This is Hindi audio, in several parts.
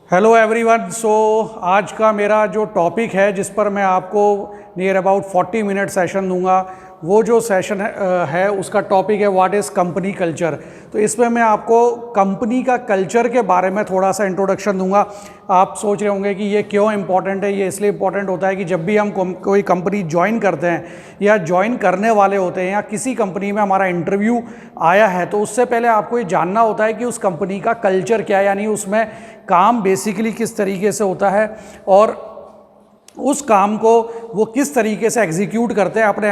Hello everyone. आज का मेरा जो टॉपिक है जिस पर मैं आपको नियर अबाउट 40 मिनट सेशन दूंगा, वो जो सेशन है उसका टॉपिक है व्हाट इज़ कंपनी कल्चर। तो इसमें मैं आपको कंपनी का कल्चर के बारे में थोड़ा सा इंट्रोडक्शन दूंगा। आप सोच रहे होंगे कि ये क्यों इम्पोर्टेंट है। ये इसलिए इम्पोर्टेंट होता है कि जब भी हम कोई कंपनी ज्वाइन करते हैं या ज्वाइन करने वाले होते हैं या किसी कंपनी में हमारा इंटरव्यू आया है, तो उससे पहले आपको ये जानना होता है कि उस कंपनी का कल्चर क्या है, यानी उसमें काम बेसिकली किस तरीके से होता है और उस काम को वो किस तरीके से एग्जीक्यूट करते हैं अपने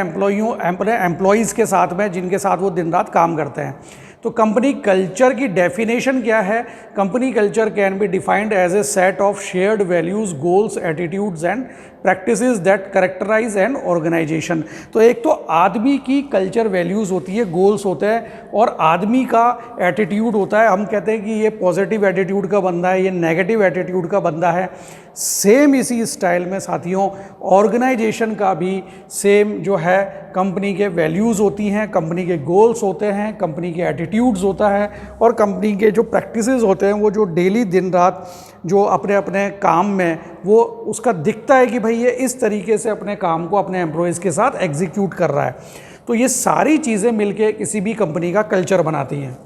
एम्प्लॉयज़ के साथ में, जिनके साथ वो दिन रात काम करते हैं। तो कंपनी कल्चर की डेफिनेशन क्या है? Company culture can be defined as a set of shared values, goals, attitudes and practices that characterized an organisation. तो एक तो आदमी की कल्चर वैल्यूज़ होती है, गोल्स होते हैं, और आदमी का एटीट्यूड होता है। हम कहते हैं कि ये पॉजिटिव एटीट्यूड का बंदा है, ये नेगेटिव एटीट्यूड का बंदा है। सेम इसी स्टाइल में साथियों ऑर्गेनाइजेशन का भी सेम जो है कंपनी के वैल्यूज़ होती हैं, कंपनी के गोल्स होते हैं, कंपनी के एटीट्यूड्स होता है, और कंपनी के जो प्रैक्टिसेस होते हैं वो जो डेली दिन रात जो अपने अपने काम में वो उसका दिखता है कि भाई ये इस तरीके से अपने काम को अपने एम्प्लॉयज़ के साथ एग्जीक्यूट कर रहा है। तो ये सारी चीज़ें मिलके किसी भी कंपनी का कल्चर बनाती हैं।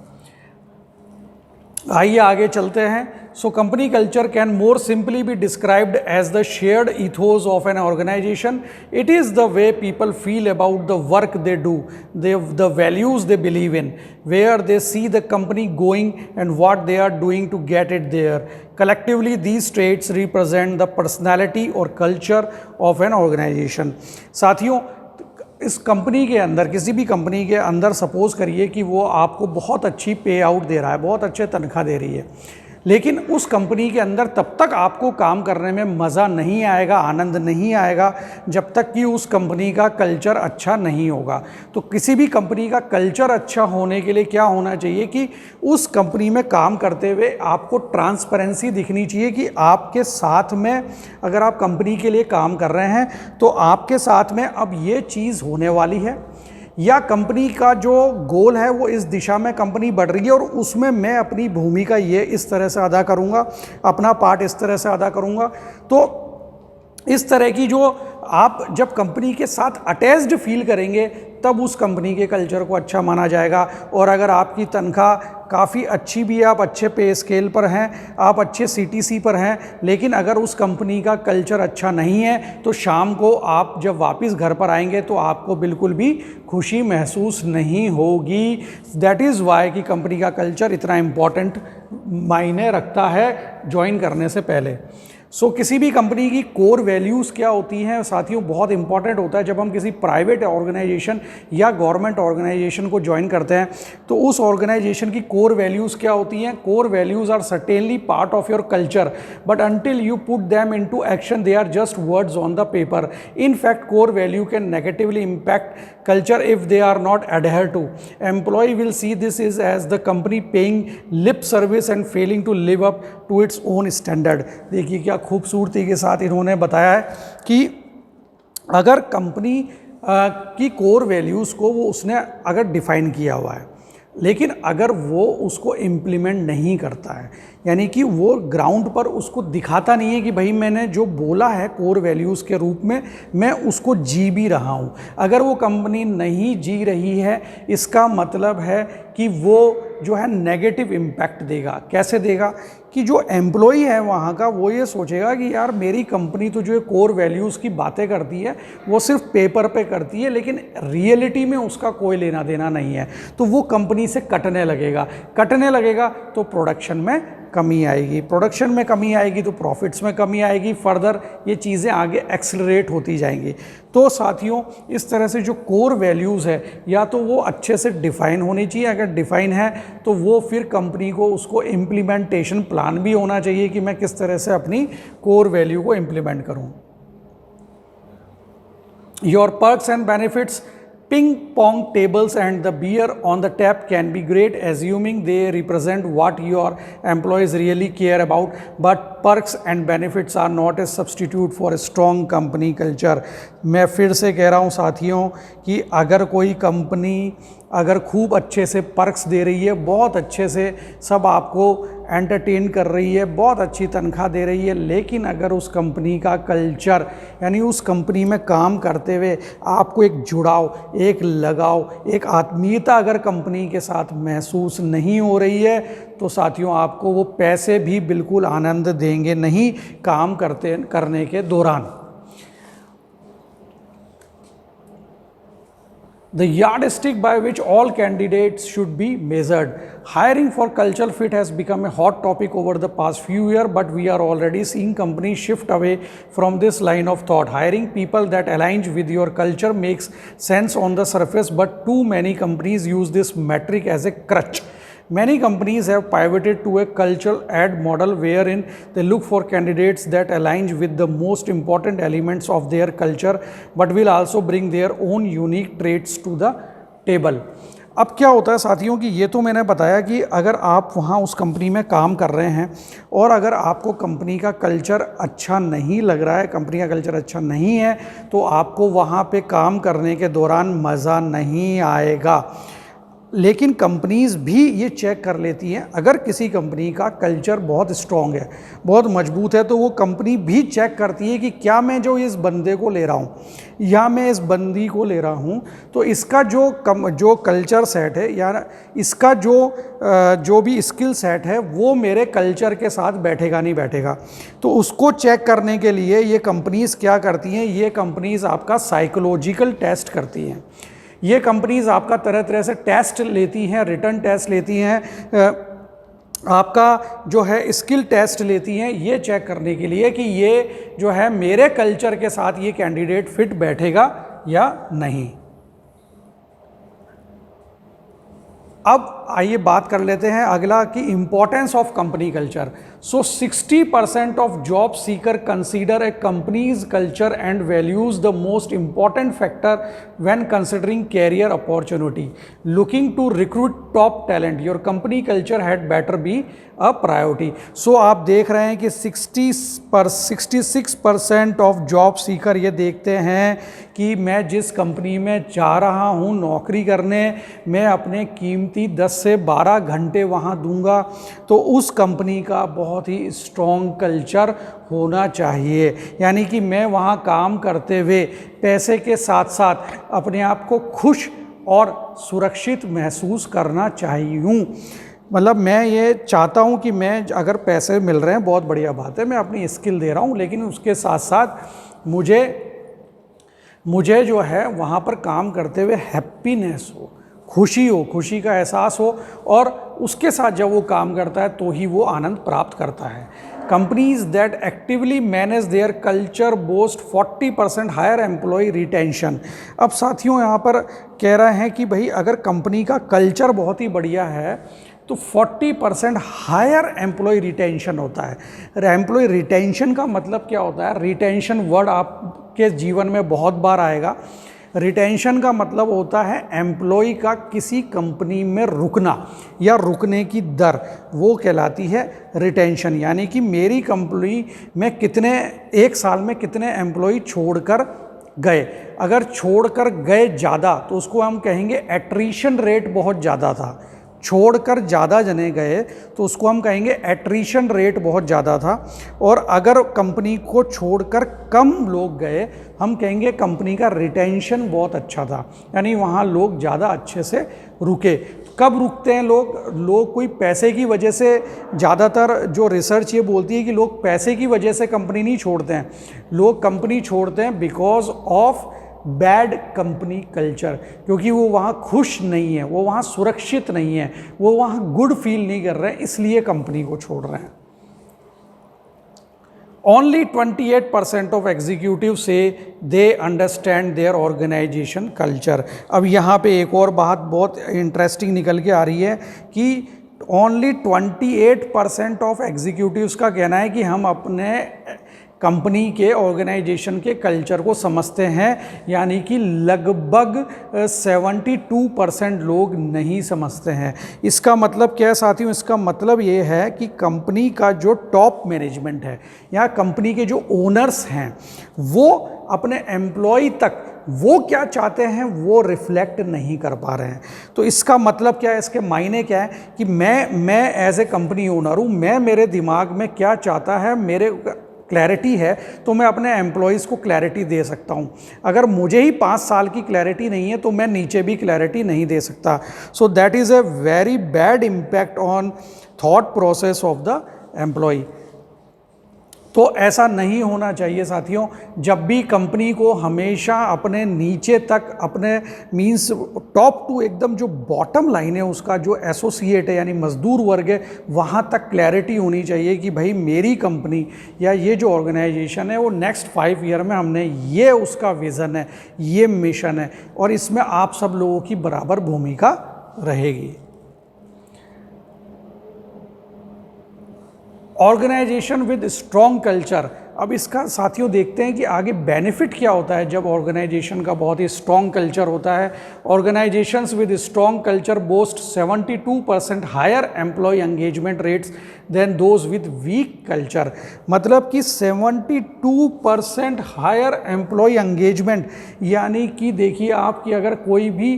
आइए आगे चलते हैं। So company culture can more simply be described as the shared ethos of an organization. It is the way people feel about the work they do, the values they believe in, where they see the company going and what they are doing to get it there. Collectively, these traits represent the personality or culture of an organization. साथियों, इस कंपनी के अंदर, किसी भी कंपनी के अंदर सपोज करिए कि वो आपको बहुत अच्छी पे आउट दे रहा है, बहुत अच्छे तनख्वाह दे रही है, लेकिन उस कंपनी के अंदर तब तक आपको काम करने में मज़ा नहीं आएगा, आनंद नहीं आएगा, जब तक कि उस कंपनी का कल्चर अच्छा नहीं होगा। तो किसी भी कंपनी का कल्चर अच्छा होने के लिए क्या होना चाहिए कि उस कंपनी में काम करते हुए आपको ट्रांसपेरेंसी दिखनी चाहिए कि आपके साथ में, अगर आप कंपनी के लिए काम कर रहे हैं तो आपके साथ में अब ये चीज़ होने वाली है, या कंपनी का जो गोल है वो इस दिशा में कंपनी बढ़ रही है और उसमें मैं अपनी भूमिका ये इस तरह से अदा करूँगा, अपना पार्ट इस तरह से अदा करूँगा। तो इस तरह की जो आप जब कंपनी के साथ अटैच्ड फील करेंगे तब उस कंपनी के कल्चर को अच्छा माना जाएगा। और अगर आपकी तनख्वाह काफ़ी अच्छी भी है, आप अच्छे पे स्केल पर हैं, आप अच्छे सीटीसी पर हैं, लेकिन अगर उस कंपनी का कल्चर अच्छा नहीं है तो शाम को आप जब वापस घर पर आएंगे तो आपको बिल्कुल भी खुशी महसूस नहीं होगी। दैट इज़ वाई कि कंपनी का कल्चर इतना इम्पॉर्टेंट मायने रखता है ज्वाइन करने से पहले। किसी भी कंपनी की कोर वैल्यूज़ क्या होती हैं साथियों, बहुत इंपॉर्टेंट होता है। जब हम किसी प्राइवेट ऑर्गेनाइजेशन या गवर्नमेंट ऑर्गेनाइजेशन को ज्वाइन करते हैं तो उस ऑर्गेनाइजेशन की कोर वैल्यूज़ क्या होती हैं? Core values are certainly part of your culture, but until you put them into action they are just words on the paper. In fact, core value can negatively impact culture if they are not adhered to. Employee will see this is as the company paying lip service and failing to live up to its own standard. देखिए क्या खूबसूरती के साथ इन्होंने बताया है कि अगर कंपनी की कोर वैल्यूज़ को वो उसने अगर डिफाइन किया हुआ है, लेकिन अगर वो उसको इम्प्लीमेंट नहीं करता है, यानी कि वो ग्राउंड पर उसको दिखाता नहीं है कि भाई मैंने जो बोला है कोर वैल्यूज़ के रूप में मैं उसको जी भी रहा हूँ, अगर वो कंपनी नहीं जी रही है, इसका मतलब है कि वो जो है नेगेटिव इम्पैक्ट देगा। कैसे देगा? कि जो एम्प्लॉई है वहाँ का वो ये सोचेगा कि यार मेरी कंपनी तो जो कोर वैल्यूज़ की बातें करती है वो सिर्फ पेपर पे करती है, लेकिन रियलिटी में उसका कोई लेना देना नहीं है। तो वो कंपनी से कटने लगेगा तो प्रोडक्शन में कमी आएगी, प्रोडक्शन में कमी आएगी तो प्रॉफिट्स में कमी आएगी, फर्दर ये चीज़ें आगे एक्सेलरेट होती जाएंगी। तो साथियों, इस तरह से जो कोर वैल्यूज़ है या तो वो अच्छे से डिफ़ाइन होनी चाहिए, अगर डिफ़ाइन है तो वो फिर कंपनी को उसको इम्प्लीमेंटेशन प्लान भी होना चाहिए कि मैं किस तरह से अपनी कोर वैल्यू को इम्प्लीमेंट करूँ। Your perks and benefits. Ping pong tables and the beer on the tap can be great, assuming they represent what your employees really care about, but perks and benefits are not a substitute for a strong company culture. मैं फिर से कह रहा हूँ साथियों कि अगर कोई कंपनी अगर खूब अच्छे से पर्क्स दे रही है, बहुत अच्छे से सब आपको एंटरटेन कर रही है, बहुत अच्छी तनख्वाह दे रही है, लेकिन अगर उस कंपनी का कल्चर यानी उस कंपनी में काम करते हुए आपको एक जुड़ाव, एक लगाव, एक आत्मीयता अगर कंपनी के साथ महसूस नहीं हो रही है तो साथियों आपको वो पैसे भी बिल्कुल आनंद देंगे नहीं काम करने के दौरान। The yardstick by which all candidates should be measured. Hiring for cultural fit has become a hot topic over the past few years, but we are already seeing companies shift away from this line of thought. Hiring people that aligns with your culture makes sense on the surface, but too many companies use this metric as a crutch. Many companies have pivoted to a cultural ad model wherein they look for candidates that align with the most important elements of their culture but will also bring their own unique traits to the table. अब क्या होता है साथियों कि ये तो मैंने बताया कि अगर आप वहाँ उस कंपनी में काम कर रहे हैं और अगर आपको कंपनी का कल्चर अच्छा नहीं लग रहा है, कंपनी का कल्चर अच्छा नहीं है, तो आपको वहाँ पे काम करने के दौरान मज़ा नहीं आएगा। लेकिन कंपनीज़ भी ये चेक कर लेती हैं, अगर किसी कंपनी का कल्चर बहुत स्ट्रॉन्ग है, बहुत मजबूत है, तो वो कंपनी भी चेक करती है कि क्या मैं जो इस बंदे को ले रहा हूँ या मैं इस बंदी को ले रहा हूँ तो इसका जो कल्चर सेट है या इसका जो भी स्किल सेट है वो मेरे कल्चर के साथ बैठेगा नहीं बैठेगा। तो उसको चेक करने के लिए ये कंपनीज़ क्या करती हैं, ये कंपनीज़ आपका साइकोलॉजिकल टेस्ट करती हैं। ये कंपनीज़ आपका तरह तरह से टेस्ट लेती हैं, रिटन टेस्ट लेती हैं, आपका जो है स्किल टेस्ट लेती हैं, ये चेक करने के लिए कि ये जो है मेरे कल्चर के साथ ये कैंडिडेट फिट बैठेगा या नहीं। अब आइए बात कर लेते हैं अगला कि importance of company culture. So 60% of job seeker consider a company's culture and values the most important factor when considering career opportunity. Looking to recruit top talent your company culture had better be a priority. So आप देख रहे हैं कि 66% ऑफ जॉब सीकर ये देखते हैं कि मैं जिस कंपनी में जा रहा हूँ नौकरी करने, मैं अपने कीमती 10 से 12 घंटे वहाँ दूंगा, तो उस कंपनी का बहुत ही स्ट्रॉन्ग कल्चर होना चाहिए। यानी कि मैं वहाँ काम करते हुए पैसे के साथ साथ अपने आप को खुश और सुरक्षित महसूस करना चाहिए। मतलब मैं ये चाहता हूँ कि मैं अगर पैसे मिल रहे हैं बहुत बढ़िया बात है, मैं अपनी स्किल दे रहा हूँ, लेकिन उसके साथ साथ मुझे जो है वहाँ पर काम करते हुए हैप्पीनेस हो, खुशी का एहसास हो, और उसके साथ जब वो काम करता है तो ही वो आनंद प्राप्त करता है। Companies that actively manage their culture boast 40% higher employee retention. अब साथियों यहाँ पर कह रहे हैं कि भाई अगर कंपनी का कल्चर बहुत ही बढ़िया है तो 40% हायर एम्प्लॉय रिटेंशन होता है। एम्प्लॉय रिटेंशन का मतलब क्या होता है? रिटेंशन वर्ड आपके जीवन में बहुत बार आएगा। रिटेंशन का मतलब होता है एम्प्लॉय का किसी कंपनी में रुकना या रुकने की दर, वो कहलाती है रिटेंशन। यानी कि मेरी कंपनी में एक साल में कितने एम्प्लॉय छोड़कर गए। अगर छोड़कर गए ज़्यादा तो उसको हम कहेंगे एट्रीशन रेट बहुत ज़्यादा था। छोड़कर ज़्यादा जने गए तो उसको हम कहेंगे एट्रीशन रेट बहुत ज़्यादा था। और अगर कंपनी को छोड़कर कम लोग गए हम कहेंगे कंपनी का रिटेंशन बहुत अच्छा था, यानी वहाँ लोग ज़्यादा अच्छे से रुके। कब रुकते हैं लोग कोई पैसे की वजह से, ज़्यादातर जो रिसर्च ये बोलती है कि लोग पैसे की वजह से कंपनी नहीं छोड़ते हैं, लोग कंपनी छोड़ते हैं because of bad company culture, क्योंकि वो वहाँ खुश नहीं है, वो वहाँ सुरक्षित नहीं है, वो वहाँ गुड फील नहीं कर रहे हैं, इसलिए कंपनी को छोड़ रहे हैं। Only 28% of executives say they understand their organization culture। अब यहाँ पे एक और बात बहुत इंटरेस्टिंग निकल के आ रही है कि ओनली 28% ऑफ एग्जीक्यूटिव्स का कहना है कि हम अपने कंपनी के ऑर्गेनाइजेशन के कल्चर को समझते हैं, यानी कि लगभग 72% लोग नहीं समझते हैं। इसका मतलब क्या है साथियों? इसका मतलब ये है कि कंपनी का जो टॉप मैनेजमेंट है या कंपनी के जो ओनर्स हैं वो अपने एम्प्लॉय तक वो क्या चाहते हैं वो रिफ्लेक्ट नहीं कर पा रहे हैं। तो इसका मतलब क्या है, इसके मायने क्या है कि मैं एज ए कंपनी ओनर हूँ, मैं मेरे दिमाग में क्या चाहता है, मेरे क्लैरिटी है तो मैं अपने एम्प्लॉयज़ को क्लैरिटी दे सकता हूँ। अगर मुझे ही 5 साल की क्लैरिटी नहीं है तो मैं नीचे भी क्लैरिटी नहीं दे सकता। So that is a very bad impact on thought process of the employee. तो ऐसा नहीं होना चाहिए साथियों। जब भी कंपनी को हमेशा अपने नीचे तक, अपने मीन्स टॉप टू एकदम जो बॉटम लाइन है उसका, जो एसोसिएट है यानी मजदूर वर्ग है, वहाँ तक क्लैरिटी होनी चाहिए कि भाई मेरी कंपनी या ये जो ऑर्गेनाइजेशन है वो नेक्स्ट 5 ईयर में हमने ये उसका विज़न है, ये मिशन है और इसमें आप सब लोगों की बराबर भूमिका रहेगी। Organization with strong culture. अब इसका साथियों देखते हैं कि आगे बेनिफिट क्या होता है जब ऑर्गेनाइजेशन का बहुत ही स्ट्रॉन्ग कल्चर होता है। Organizations with strong culture boast 72% higher employee engagement rates than those with weak culture. मतलब कि 72% हायर एम्प्लॉय एंगेजमेंट, यानी कि देखिए आप कि अगर कोई भी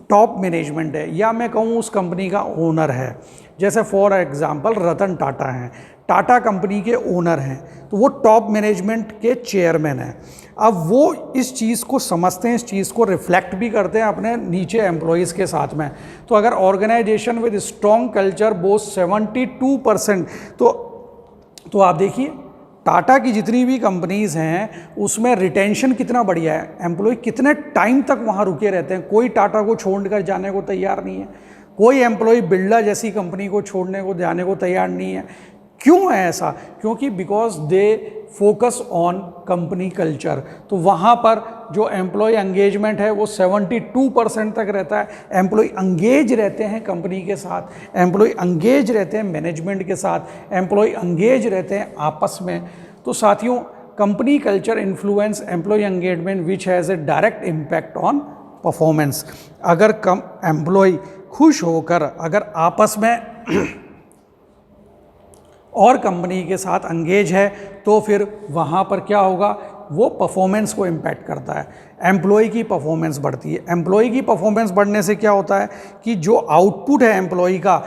टॉप मैनेजमेंट है या मैं कहूँ उस कंपनी का ओनर है, जैसे फॉर एग्जांपल रतन टाटा हैं, टाटा कंपनी के ओनर हैं, तो वो टॉप मैनेजमेंट के चेयरमैन हैं। अब वो इस चीज़ को समझते हैं, इस चीज़ को रिफ्लेक्ट भी करते हैं अपने नीचे एम्प्लॉयज़ के साथ में। तो अगर organization with strong culture boast 72%, तो आप देखिए टाटा की जितनी भी कंपनीज़ हैं उसमें रिटेंशन कितना बढ़िया है, एम्प्लॉय कितने टाइम तक वहाँ रुके रहते हैं, कोई टाटा को छोड़कर जाने को तैयार नहीं है, कोई एम्प्लॉय बिरला जैसी कंपनी को छोड़ने को जाने को तैयार नहीं है। क्यों है ऐसा? क्योंकि because they focus on company culture. तो वहाँ पर जो एम्प्लॉय एंगेजमेंट है वो 72% तक रहता है। एम्प्लॉय एंगेज रहते हैं कंपनी के साथ, एम्प्लॉय एंगेज रहते हैं मैनेजमेंट के साथ, एम्प्लॉय एंगेज रहते हैं आपस में। तो साथियों company culture influence employee engagement which has a direct impact on performance. अगर कम एम्प्लॉय खुश होकर अगर आपस में और कंपनी के साथ एंगेज है तो फिर वहाँ पर क्या होगा, वो परफॉर्मेंस को इम्पैक्ट करता है, एम्प्लॉय की परफॉर्मेंस बढ़ती है। एम्प्लॉय की परफॉर्मेंस बढ़ने से क्या होता है कि जो आउटपुट है एम्प्लॉय का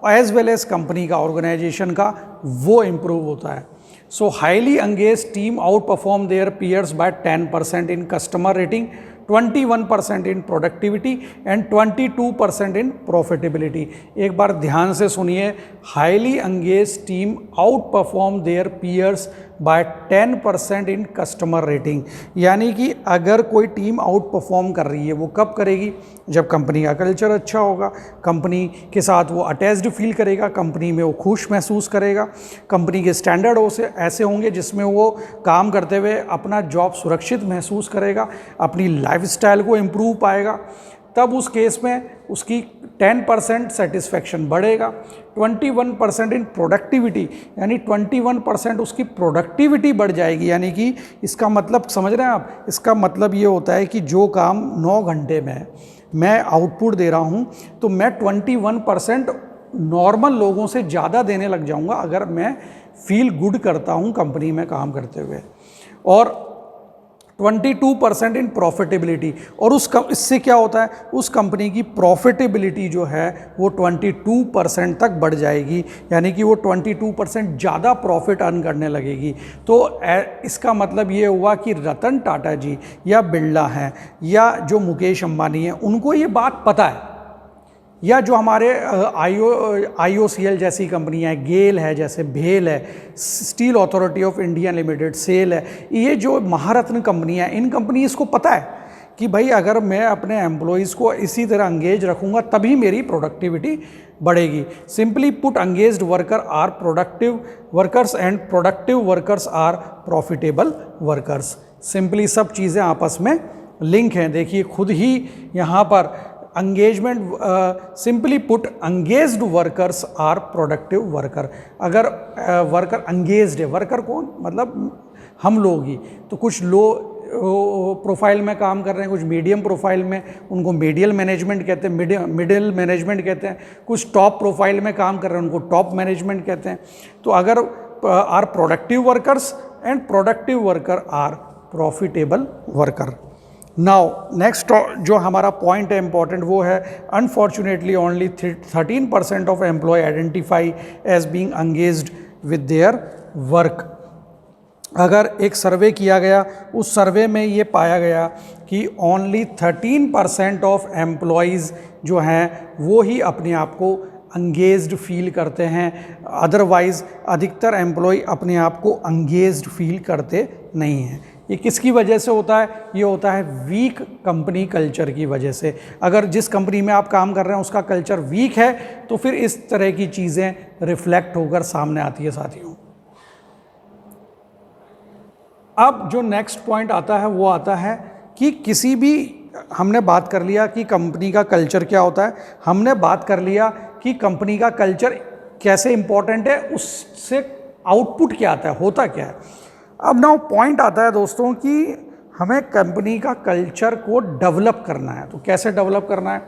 एज वेल एज कंपनी का, ऑर्गेनाइजेशन का, वो इम्प्रूव होता है। So highly engage team outperform their peers by 10% in customer rating, 21% in productivity and 22% in profitability. एक बार ध्यान से सुनिए, highly engage team outperform their peers by 10% in customer rating. यानी कि अगर कोई टीम आउट परफॉर्म कर रही है, वो कब करेगी? जब कंपनी का कल्चर अच्छा होगा, कंपनी के साथ वो अटैच्ड फील करेगा, कंपनी में वो खुश महसूस करेगा, कंपनी के स्टैंडर्ड ऐसे होंगे जिसमें वो काम करते हुए अपना जॉब सुरक्षित महसूस करेगा, अपनी लाइफस्टाइल को इम्प्रूव पाएगा। तब उस केस में उसकी 10% सेटिस्फेक्शन बढ़ेगा, 21% इन प्रोडक्टिविटी, यानी 21% उसकी प्रोडक्टिविटी बढ़ जाएगी। यानी कि इसका मतलब समझ रहे हैं आप, इसका मतलब ये होता है कि जो काम 9 घंटे में मैं आउटपुट दे रहा हूँ तो मैं 21% नॉर्मल लोगों से ज़्यादा देने लग जाऊँगा अगर मैं फील गुड करता हूँ कंपनी में काम करते हुए। और 22% इन प्रॉफिटेबिलिटी, और इससे क्या होता है, उस कंपनी की प्रॉफिटेबिलिटी जो है वो 22% तक बढ़ जाएगी, यानी कि वो 22% ज़्यादा प्रॉफिट अर्न करने लगेगी। तो इसका मतलब ये हुआ कि रतन टाटा जी या बिरला हैं या जो मुकेश अंबानी हैं, उनको ये बात पता है, या जो हमारे IOCL जैसी कंपनियां हैं, गेल है, जैसे भेल है, Steel Authority of India Limited, SAIL है, ये जो महारत्न कंपनियां हैं, इन कंपनीज़ को पता है कि भाई अगर मैं अपने एम्प्लॉयज़ को इसी तरह एंगेज रखूँगा तभी मेरी प्रोडक्टिविटी बढ़ेगी। Simply put engaged worker are productive workers and productive workers are profitable workers. Simply सब चीज़ें आपस में लिंक हैं। देखिए खुद ही यहाँ पर engagement, simply put engaged workers are productive worker. अगर वर्कर एंगेज्ड है, वर्कर कौन, मतलब हम लोग ही, तो कुछ लो प्रोफाइल में काम कर रहे हैं, कुछ मीडियम प्रोफाइल में, उनको मीडियल मैनेजमेंट कहते हैं, मिडिल मैनेजमेंट कहते हैं, कुछ टॉप प्रोफाइल में काम कर रहे हैं, उनको टॉप मैनेजमेंट कहते हैं। तो अगर are productive workers and productive worker are profitable worker. Now next जो हमारा पॉइंट है इंपॉर्टेंट वो है, unfortunately only 13% of employee identify as being engaged with their work. अगर एक सर्वे किया गया, उस सर्वे में ये पाया गया कि ओनली 13% ऑफ एम्प्लॉयज़ जो हैं वो ही अपने आप को एंगेज्ड फील करते हैं, अदरवाइज़ अधिकतर एम्प्लॉय अपने आप को एंगेज्ड फील करते नहीं हैं। ये किसकी वजह से होता है? ये होता है वीक कंपनी कल्चर की वजह से। अगर जिस कंपनी में आप काम कर रहे हैं उसका कल्चर वीक है तो फिर इस तरह की चीज़ें रिफ्लेक्ट होकर सामने आती है साथियों। अब जो नेक्स्ट पॉइंट आता है वो आता है कि किसी भी, हमने बात कर लिया कि कंपनी का कल्चर क्या होता है, हमने बात कर लिया कि कंपनी का कल्चर कैसे इंपॉर्टेंट है, उससे आउटपुट क्या आता है, होता क्या है। अब नाउ पॉइंट आता है दोस्तों कि हमें कंपनी का कल्चर को डेवलप करना है। तो कैसे डेवलप करना है?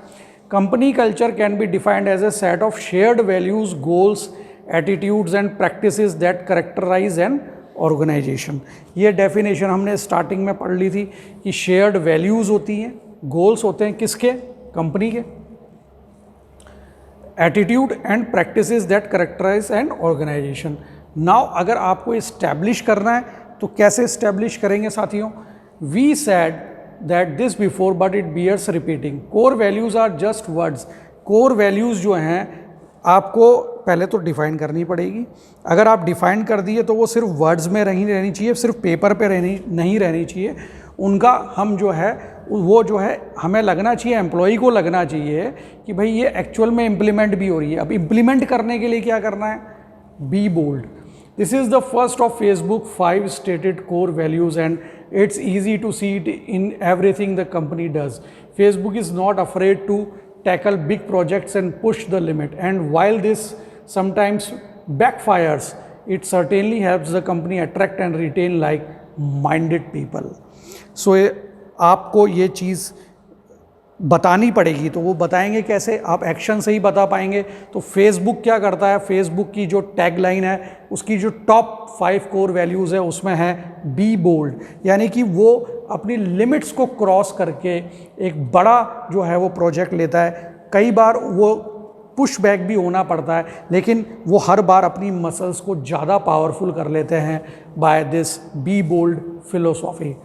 Company culture can be defined as a set of shared values, goals, attitudes and practices that characterized an organization. ये डेफिनेशन हमने स्टार्टिंग में पढ़ ली थी कि शेयर्ड वैल्यूज़ होती हैं, गोल्स होते हैं किसके? कंपनी के, attitude and practices that characterized an organization. Now अगर आपको इस्टेब्लिश करना है तो कैसे इस्टेब्लिश करेंगे साथियों? We said that this before but it bears repeating, core values are just words. Core values जो हैं आपको पहले तो डिफ़ाइन करनी पड़ेगी। अगर आप डिफ़ाइन कर दिए तो वो सिर्फ वर्ड्स में नहीं रहनी चाहिए, सिर्फ पेपर पे नहीं रहनी चाहिए। उनका हम जो है वो जो है हमें लगना चाहिए, एम्प्लॉई को लगना चाहिए कि भाई ये एक्चुअल में इम्प्लीमेंट भी हो रही है। अब इम्प्लीमेंट करने के लिए क्या करना है? Be bold. This is the first of Facebook 5 stated core values and it's easy to see it in everything the company does. Facebook is not afraid to tackle big projects and push the limit, and while this sometimes backfires, it certainly helps the company attract and retain like minded people. So आपको ये चीज़ बतानी पड़ेगी। तो वो बताएंगे कैसे? आप एक्शन से ही बता पाएंगे। तो फेसबुक क्या करता है? फेसबुक की जो टैगलाइन है, उसकी जो टॉप 5 कोर वैल्यूज़ है उसमें है बी बोल्ड, यानी कि वो अपनी लिमिट्स को क्रॉस करके एक बड़ा जो है वो प्रोजेक्ट लेता है। कई बार वो पुश बैक भी होना पड़ता है, लेकिन वो हर बार अपनी मसल्स को ज़्यादा पावरफुल कर लेते हैं by this be bold philosophy.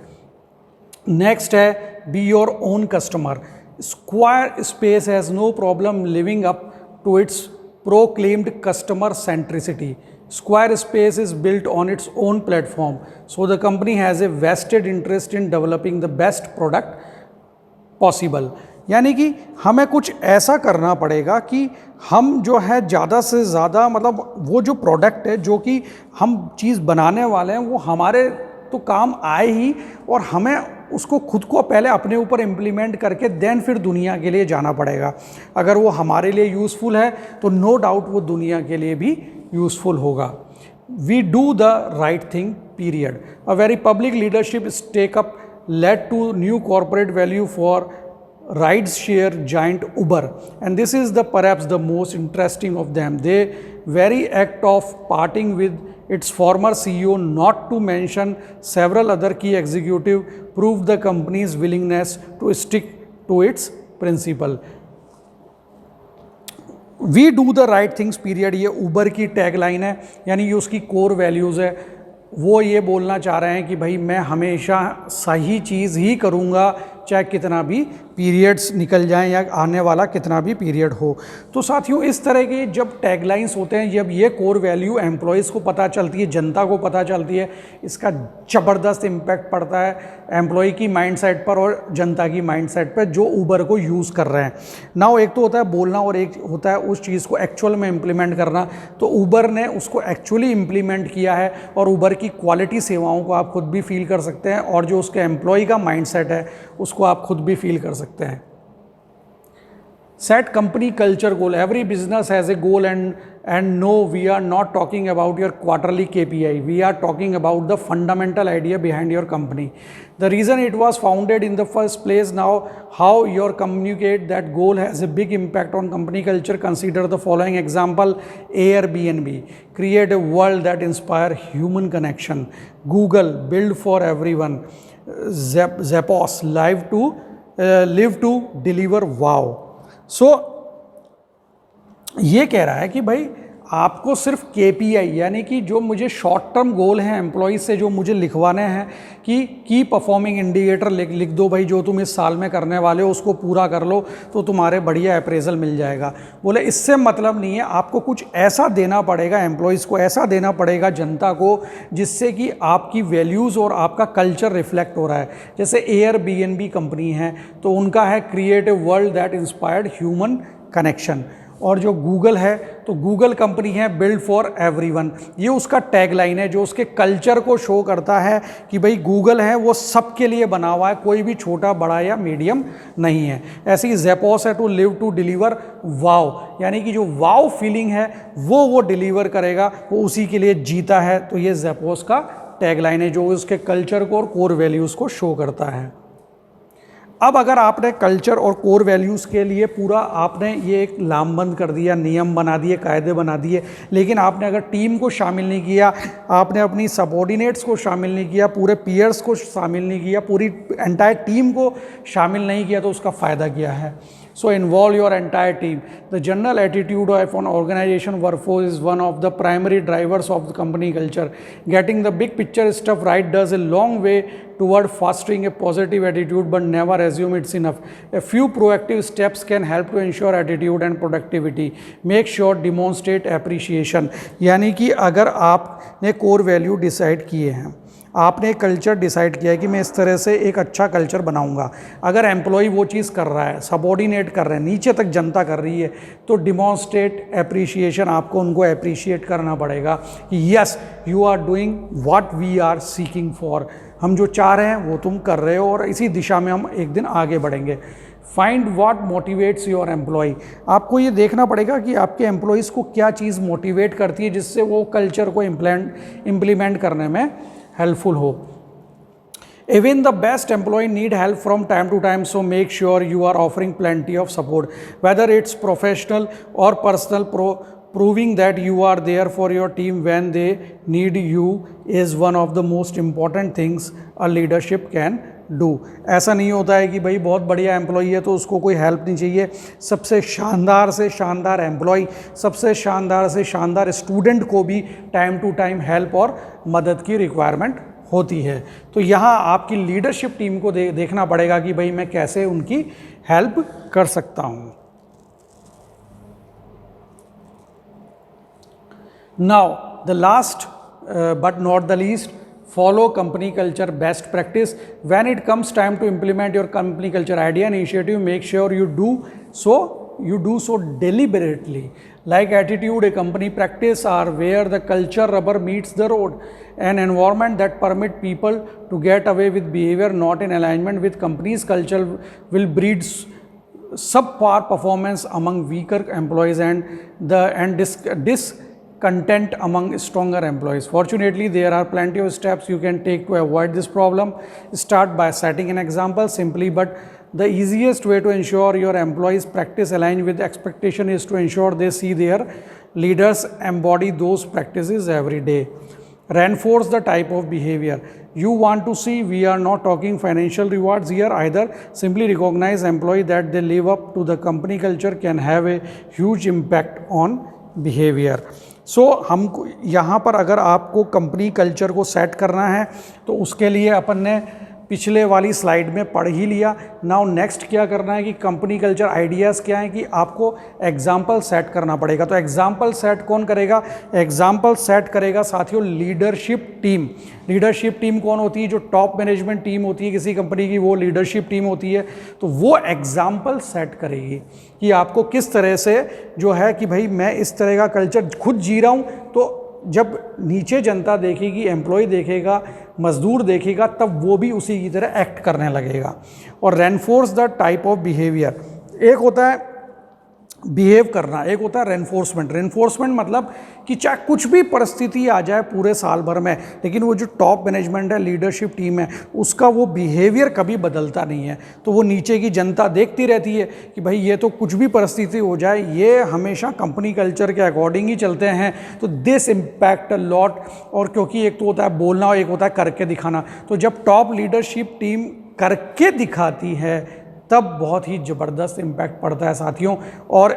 Next है be your own customer. Squarespace has no problem living up to its proclaimed customer centricity. Square Space is built on its own platform, so the company has a vested interest in developing the best product possible. यानी कि हमें कुछ ऐसा करना पड़ेगा कि हम जो है ज़्यादा से ज़्यादा, मतलब वो जो प्रोडक्ट है जो कि हम चीज़ बनाने वाले हैं वो हमारे तो काम आए ही, और हमें उसको खुद को पहले अपने ऊपर इम्प्लीमेंट करके देन फिर दुनिया के लिए जाना पड़ेगा। अगर वो हमारे लिए यूज़फुल है तो नो डाउट वो दुनिया के लिए भी यूज़फुल होगा। We do the right thing period. A very public leadership take up led to new corporate value for rides share giant Uber, and this is the perhaps the most interesting of them. They very act of parting with its former CEO, not to mention several other key executive, proved the company's willingness to stick to its principle. We do the right things period, ये ऊबर की टैगलाइन है, यानी ये उसकी कोर वैल्यूज़ है। वो ये बोलना चाह रहे हैं कि भाई मैं हमेशा सही चीज़ ही करूँगा, चाहे कितना भी पीरियड्स निकल जाएं या आने वाला कितना भी पीरियड हो। तो साथियों, इस तरह के जब टैगलाइंस होते हैं, जब ये कोर वैल्यू एम्प्लॉयज़ को पता चलती है, जनता को पता चलती है, इसका ज़बरदस्त इम्पैक्ट पड़ता है एम्प्लॉय की माइंडसेट पर और जनता की माइंडसेट पर जो ऊबर को यूज़ कर रहे हैं। नाउ एक तो होता है बोलना और एक होता है उस चीज़ को एक्चुअल में इम्प्लीमेंट करना। तो ऊबर ने उसको एक्चुअली इम्प्लीमेंट किया है और ऊबर की क्वालिटी सेवाओं को आप खुद भी फील कर सकते हैं, और जो उसके एम्प्लॉय का माइंडसेट है उसको आप खुद भी फील कर सकते हैं। Set company culture goal. Every business has a goal and And no, we are not talking about your quarterly KPI. We are talking about the fundamental idea behind your company. The reason it was founded in the first place. Now, how you communicate that goal has a big impact on company culture. Consider the following example. Airbnb, create a world that inspire human connection. Google, build for everyone. Zappos, live to deliver wow. So ये कह रहा है कि भाई आपको सिर्फ KPI यानी कि जो मुझे शॉर्ट टर्म गोल हैं एम्प्लॉय से जो मुझे लिखवाने हैं कि की परफॉर्मिंग इंडिकेटर लिख दो भाई, जो तुम इस साल में करने वाले हो उसको पूरा कर लो तो तुम्हारे बढ़िया अप्रेजल मिल जाएगा। बोले इससे मतलब नहीं है, आपको कुछ ऐसा देना पड़ेगा एम्प्लॉयज़ को, ऐसा देना पड़ेगा जनता को जिससे कि आपकी वैल्यूज़ और आपका कल्चर रिफ्लेक्ट हो रहा है। जैसे Airbnb कंपनी है तो उनका है create a world that inspired human connection, और जो गूगल है तो गूगल कंपनी है बिल्ड फॉर एवरीवन। ये उसका टैगलाइन है जो उसके कल्चर को शो करता है कि भाई गूगल है वो सबके लिए बना हुआ है, कोई भी छोटा बड़ा या मीडियम नहीं है। ऐसे ही ज़ेपोस है टू लिव टू डिलीवर वाव, यानी कि जो वाव फीलिंग है वो डिलीवर करेगा, वो उसी के लिए जीता है। तो ये ज़ेपोस का टैगलाइन है जो उसके कल्चर को और कोर वैल्यूज़ को शो करता है। अब अगर आपने कल्चर और कोर वैल्यूज़ के लिए पूरा आपने ये एक लामबंद कर दिया, नियम बना दिए, कायदे बना दिए, लेकिन आपने अगर टीम को शामिल नहीं किया, आपने अपनी सबॉर्डिनेट्स को शामिल नहीं किया, पूरे पीयर्स को शामिल नहीं किया, पूरी एंटायर टीम को शामिल नहीं किया, तो उसका फ़ायदा क्या है? So involve your entire team. The general attitude of an organization workforce is one of the primary drivers of the company culture. Getting the big picture stuff right does a long way toward fostering a positive attitude, but never assume it's enough. A few proactive steps can help to ensure attitude and productivity. Make sure demonstrate appreciation. यानी कि अगर आपने core value decide किए हैं, आपने एक कल्चर डिसाइड किया है कि मैं इस तरह से एक अच्छा कल्चर बनाऊंगा, अगर एम्प्लॉय वो चीज़ कर रहा है, सबॉर्डिनेट कर रहे हैं, नीचे तक जनता कर रही है, तो डिमॉन्स्ट्रेट एप्रिशिएशन, आपको उनको एप्रिशिएट करना पड़ेगा कि yes you are doing what we are seeking for, हम जो चाह रहे हैं वो तुम कर रहे हो और इसी दिशा में हम एक दिन आगे बढ़ेंगे। Find what motivates your employee, आपको ये देखना पड़ेगा कि आपके एम्प्लॉयज़ को क्या चीज़ मोटिवेट करती है जिससे वो कल्चर को इम्प्लीमेंट करने में हेल्पफुल हो। Even the best employee need help from time to time, so make sure you are offering plenty of support, whether it's professional or personal. Proving that you are there for your team when they need you is one of the most important things a leadership can do. ऐसा नहीं होता है कि भाई बहुत बढ़िया एम्प्लॉई है तो उसको कोई हेल्प नहीं चाहिए। सबसे शानदार से शानदार एम्प्लॉई, सबसे शानदार से शानदार स्टूडेंट को भी टाइम टू टाइम हेल्प और मदद की रिक्वायरमेंट होती है। तो यहाँ आपकी लीडरशिप टीम को देखना पड़ेगा कि भाई मैं कैसे उनकी हेल्प कर सकता हूँ। Now the last but not the least, follow company culture best practice. When it comes time to implement your company culture idea and initiative, make sure you do so deliberately. Like attitude, a company practice are where the culture rubber meets the road. An environment that permit people to get away with behavior not in alignment with company's culture will breed subpar performance among weaker employees and discontent among stronger employees. Fortunately, there are plenty of steps you can take to avoid this problem. Start by setting an example. Simply, but the easiest way to ensure your employees' practice align with expectation is to ensure they see their leaders embody those practices every day. Reinforce the type of behavior you want to see. We are not talking financial rewards here either. Simply recognize employee that they live up to the company culture can have a huge impact on behavior. हम यहाँ पर अगर आपको कंपनी कल्चर को सेट करना है तो उसके लिए अपन ने पिछले वाली स्लाइड में पढ़ ही लिया। नाउ नेक्स्ट क्या करना है कि कंपनी कल्चर आइडियाज़ क्या है कि आपको एग्जाम्पल सेट करना पड़ेगा। तो एग्जाम्पल सेट कौन करेगा? एग्जाम्पल सेट करेगा साथियों लीडरशिप टीम। लीडरशिप टीम कौन होती है? जो टॉप मैनेजमेंट टीम होती है किसी कंपनी की, वो लीडरशिप टीम होती है। तो वो एग्जाम्पल सेट करेगी कि आपको किस तरह से जो है कि भाई मैं इस तरह का कल्चर खुद जी रहा हूँ, तो जब नीचे जनता देखेगी, एम्प्लॉय देखेगा, मजदूर देखेगा, तब वो भी उसी की तरह एक्ट करने लगेगा। और reinforce the type of behaviour, एक होता है बिहेव करना, एक होता है रेनफोर्समेंट। रेनफोर्समेंट मतलब कि चाहे कुछ भी परिस्थिति आ जाए पूरे साल भर में, लेकिन वो जो टॉप मैनेजमेंट है, लीडरशिप टीम है, उसका वो बिहेवियर कभी बदलता नहीं है। तो वो नीचे की जनता देखती रहती है कि भाई ये तो कुछ भी परिस्थिति हो जाए, ये हमेशा कंपनी कल्चर के अकॉर्डिंग ही चलते हैं। तो दिस इम्पैक्ट अ लॉट। और क्योंकि एक तो होता है बोलना और एक होता है करके दिखाना, तो जब टॉप लीडरशिप टीम करके दिखाती है तब बहुत ही ज़बरदस्त इम्पैक्ट पड़ता है साथियों। और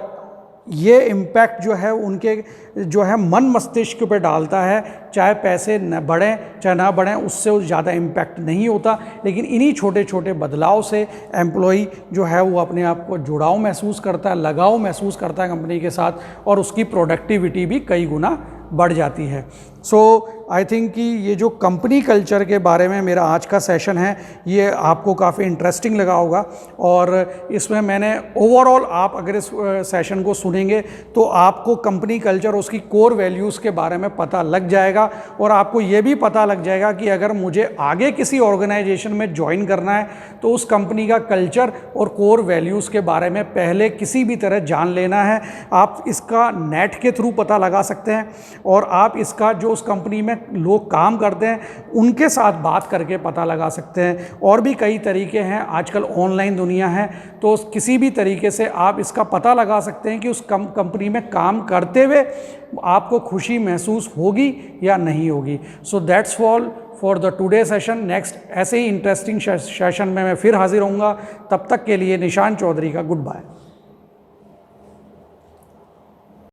ये इम्पैक्ट जो है उनके जो है मन मस्तिष्क पे डालता है, चाहे पैसे न बढ़ें चाहे ना बढ़ें, उससे ज़्यादा इम्पैक्ट नहीं होता। लेकिन इन्हीं छोटे छोटे बदलाव से एम्प्लॉई जो है वो अपने आप को जुड़ाव महसूस करता है, लगाव महसूस करता है कंपनी के साथ, और उसकी प्रोडक्टिविटी भी कई गुना बढ़ जाती है। सो आई थिंक कि ये जो कंपनी कल्चर के बारे में मेरा आज का सेशन है, ये आपको काफ़ी इंटरेस्टिंग लगा होगा। और इसमें मैंने ओवरऑल, आप अगर इस सेशन को सुनेंगे तो आपको कंपनी कल्चर, उसकी कोर वैल्यूज़ के बारे में पता लग जाएगा। और आपको ये भी पता लग जाएगा कि अगर मुझे आगे किसी ऑर्गेनाइजेशन में ज्वाइन करना है तो उस कंपनी का कल्चर और कोर वैल्यूज़ के बारे में पहले किसी भी तरह जान लेना है। आप इसका नेट के थ्रू पता लगा सकते हैं, और आप इसका जो उस कंपनी में लोग काम करते हैं उनके साथ बात करके पता लगा सकते हैं। और भी कई तरीके हैं, आजकल ऑनलाइन दुनिया है, तो किसी भी तरीके से आप इसका पता लगा सकते हैं कि उस कंपनी में काम करते हुए आपको खुशी महसूस होगी या नहीं होगी। So that's all for the today session. Next ऐसे ही इंटरेस्टिंग सेशन में मैं फिर हाजिर होऊंगा। तब तक के लिए निशान चौधरी का गुड बाय।